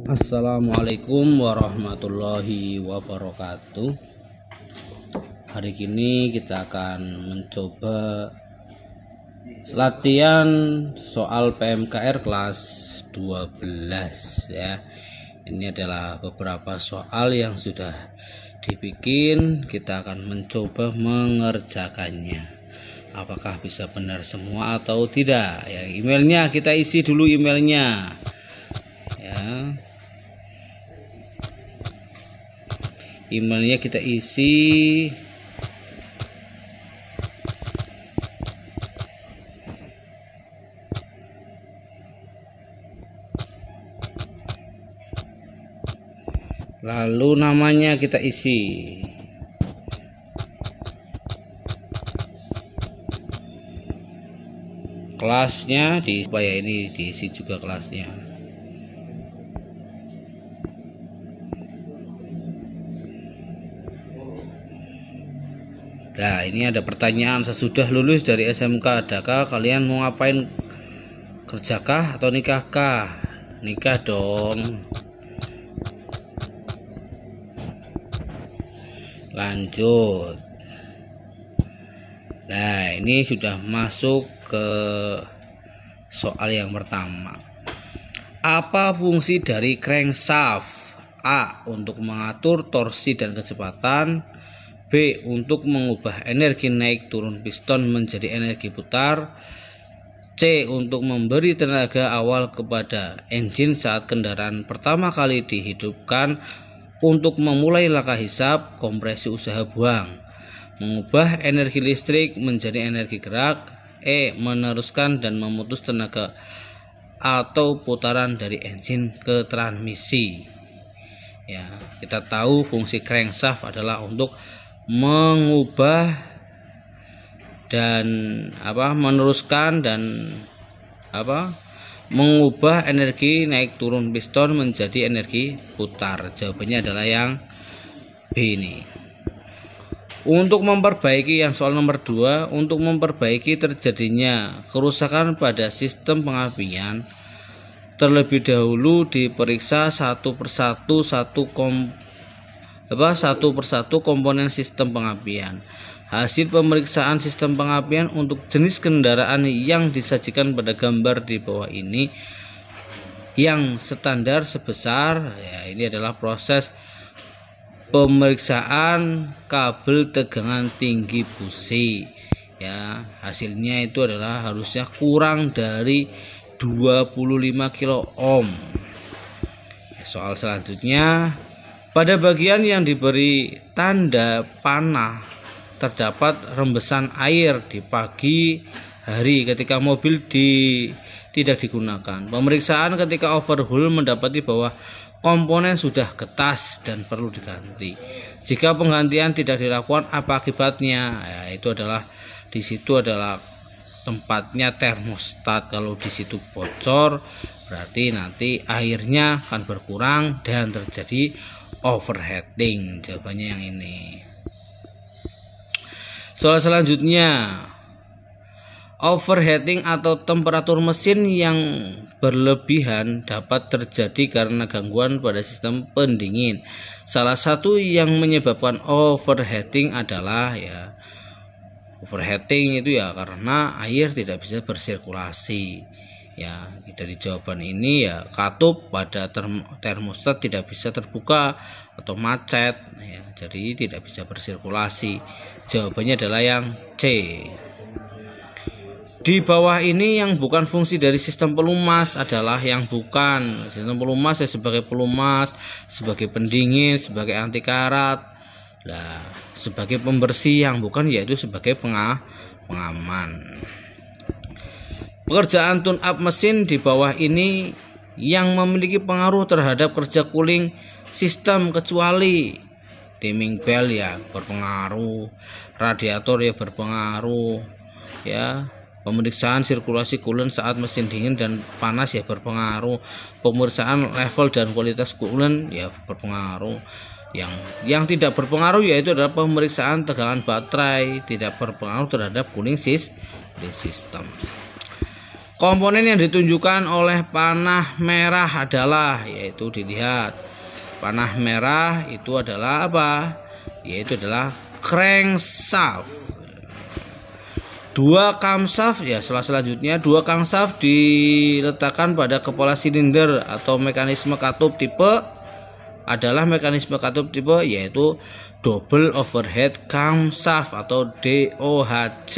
Assalamualaikum warahmatullahi wabarakatuh. Hari ini kita akan mencoba latihan soal PMKR kelas 12 ya. Ini adalah beberapa soal yang sudah dibikin. Kita akan mencoba mengerjakannya. Apakah bisa benar semua atau tidak ya. Emailnya kita isi dulu emailnya ya. Emailnya kita isi. Lalu namanya kita isi. Kelasnya supaya ini diisi juga kelasnya. Nah, ini ada pertanyaan, sesudah lulus dari SMK, adakah kalian mau ngapain? Kerjakah atau nikahkah? Nikah dong. Lanjut. Nah, ini sudah masuk ke soal yang pertama. Apa fungsi dari crankshaft? A. Untuk mengatur torsi dan kecepatan. B. Untuk mengubah energi naik turun piston menjadi energi putar. C. Untuk memberi tenaga awal kepada engine saat kendaraan pertama kali dihidupkan untuk memulai langkah hisap kompresi usaha buang. Mengubah energi listrik menjadi energi gerak. E. Meneruskan dan memutus tenaga atau putaran dari engine ke transmisi. Ya, kita tahu fungsi crankshaft adalah untuk mengubah dan meneruskan dan mengubah energi naik turun piston menjadi energi putar. Jawabannya adalah yang B ini. Untuk memperbaiki yang soal nomor 2, untuk memperbaiki terjadinya kerusakan pada sistem pengapian, terlebih dahulu diperiksa satu persatu komponen sistem pengapian. Hasil pemeriksaan sistem pengapian untuk jenis kendaraan yang disajikan pada gambar di bawah ini yang standar sebesar ya, ini adalah proses pemeriksaan kabel tegangan tinggi busi ya. Hasilnya itu adalah harusnya kurang dari 25 kilo ohm. Soal selanjutnya, pada bagian yang diberi tanda panah terdapat rembesan air di pagi hari ketika mobil tidak digunakan. Pemeriksaan ketika overhaul mendapati bahwa komponen sudah getas dan perlu diganti. Jika penggantian tidak dilakukan, apa akibatnya? Ya, itu adalah di situ adalah tempatnya termostat. Kalau di situ bocor, berarti nanti airnya akan berkurang dan terjadi overheating. Jawabannya yang ini. Soal selanjutnya, overheating atau temperatur mesin yang berlebihan dapat terjadi karena gangguan pada sistem pendingin. Salah satu yang menyebabkan overheating adalah overheating itu ya karena air tidak bisa bersirkulasi. Ya, dari jawaban ini ya katup pada termostat tidak bisa terbuka atau macet ya, jadi tidak bisa bersirkulasi. Jawabannya adalah yang C. Di bawah ini yang bukan fungsi dari sistem pelumas adalah yang bukan. Sistem pelumas ya sebagai pelumas, sebagai pendingin, sebagai anti karat. Nah, sebagai pembersih yang bukan yaitu sebagai pengaman. Pekerjaan tune up mesin di bawah ini yang memiliki pengaruh terhadap kerja cooling sistem kecuali timing belt ya berpengaruh, radiator ya berpengaruh ya. Pemeriksaan sirkulasi coolant saat mesin dingin dan panas ya berpengaruh. Pemeriksaan level dan kualitas coolant ya berpengaruh. Yang tidak berpengaruh yaitu adalah pemeriksaan tegangan baterai, tidak berpengaruh terhadap cooling system. Komponen yang ditunjukkan oleh panah merah adalah, yaitu dilihat panah merah itu adalah apa? Yaitu adalah crankshaft. Dua camshaft ya, selanjutnya dua camshaft diletakkan pada kepala silinder atau mekanisme katup tipe adalah mekanisme katup tipe yaitu double overhead camshaft atau DOHC.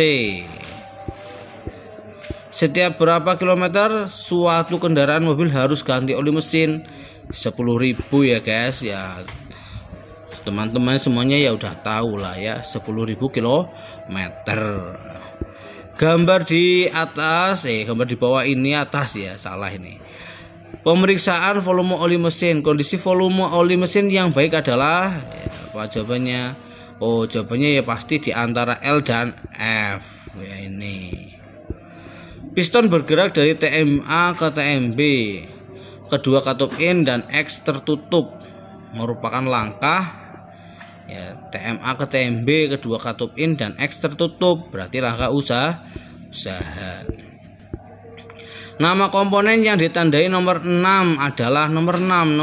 Setiap berapa kilometer suatu kendaraan mobil harus ganti oli mesin? 10.000 ya guys ya. Teman-teman semuanya ya udah tahu lah ya, 10.000 kilometer. Gambar di atas, gambar di bawah ini atas ya, salah ini. Pemeriksaan volume oli mesin. Kondisi volume oli mesin yang baik adalah apa jawabannya? Oh, jawabannya ya pasti di antara L dan F. Ya ini. Piston bergerak dari TMA ke TMB. Kedua katup in dan X tertutup. Merupakan langkah ya, TMA ke TMB, kedua katup in dan X tertutup, berarti langkah usaha. Nama komponen yang ditandai nomor 6 adalah nomor 6.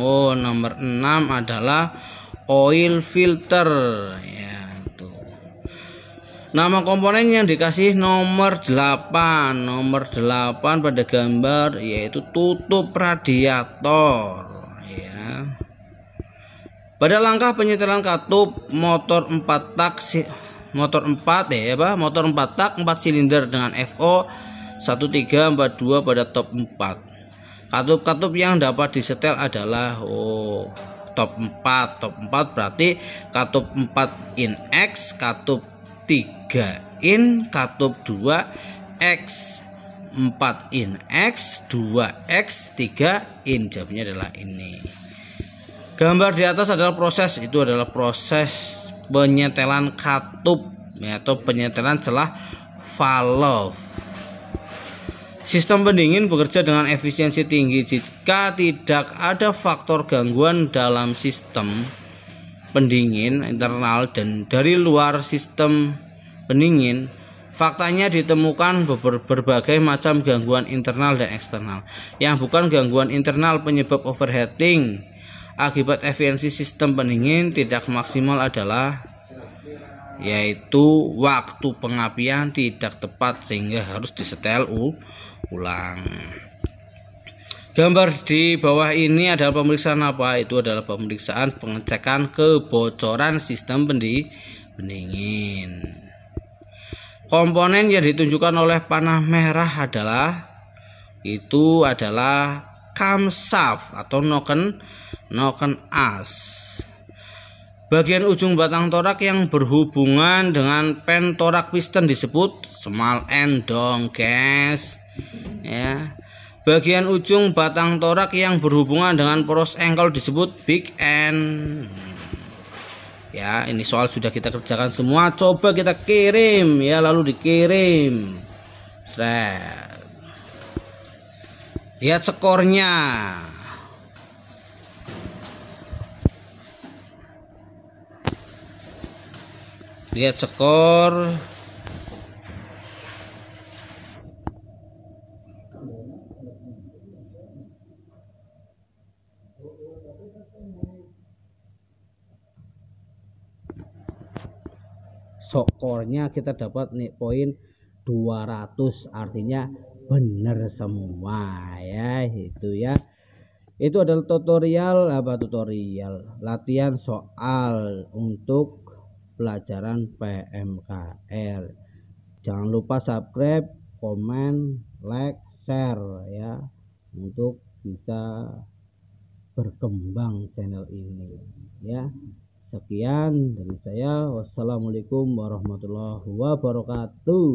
Oh, nomor 6 adalah oil filter ya, tuh. Nama komponen yang dikasih nomor 8. Nomor 8 pada gambar yaitu tutup radiator ya. Pada langkah penyetelan katup motor 4 tak motor 4 tak 4 silinder dengan FO 1342 pada top 4. Katup-katup yang dapat disetel adalah top 4. Top 4 berarti katup 4 in X, katup 3 in, katup 2 X, 4 in X, 2 X, 3 in. Jawabnya adalah ini. Gambar di atas adalah proses, itu adalah proses penyetelan katup ya, atau penyetelan celah valve. Sistem pendingin bekerja dengan efisiensi tinggi jika tidak ada faktor gangguan dalam sistem pendingin internal dan dari luar sistem pendingin. Faktanya ditemukan berbagai macam gangguan internal dan eksternal. Yang bukan gangguan internal penyebab overheating akibat efisiensi sistem pendingin tidak maksimal adalah yaitu waktu pengapian tidak tepat sehingga harus disetel ulang. Gambar di bawah ini adalah pemeriksaan apa? Itu adalah pemeriksaan pengecekan kebocoran sistem pendingin. Komponen yang ditunjukkan oleh panah merah adalah camshaft atau noken as. Bagian ujung batang torak yang berhubungan dengan pen torak piston disebut small end dong guys ya. Bagian ujung batang torak yang berhubungan dengan poros engkol disebut big end ya. Ini soal sudah kita kerjakan semua, coba kita kirim ya, lalu dikirim. Lihat skornya. Lihat skor. Skornya kita dapat nih poin 200, artinya benar semua ya. Itu ya. Itu adalah tutorial latihan soal untuk pelajaran PMKR. Jangan lupa subscribe, komen, like, share ya, untuk bisa berkembang channel ini ya. Sekian dari saya, wassalamualaikum warahmatullahi wabarakatuh.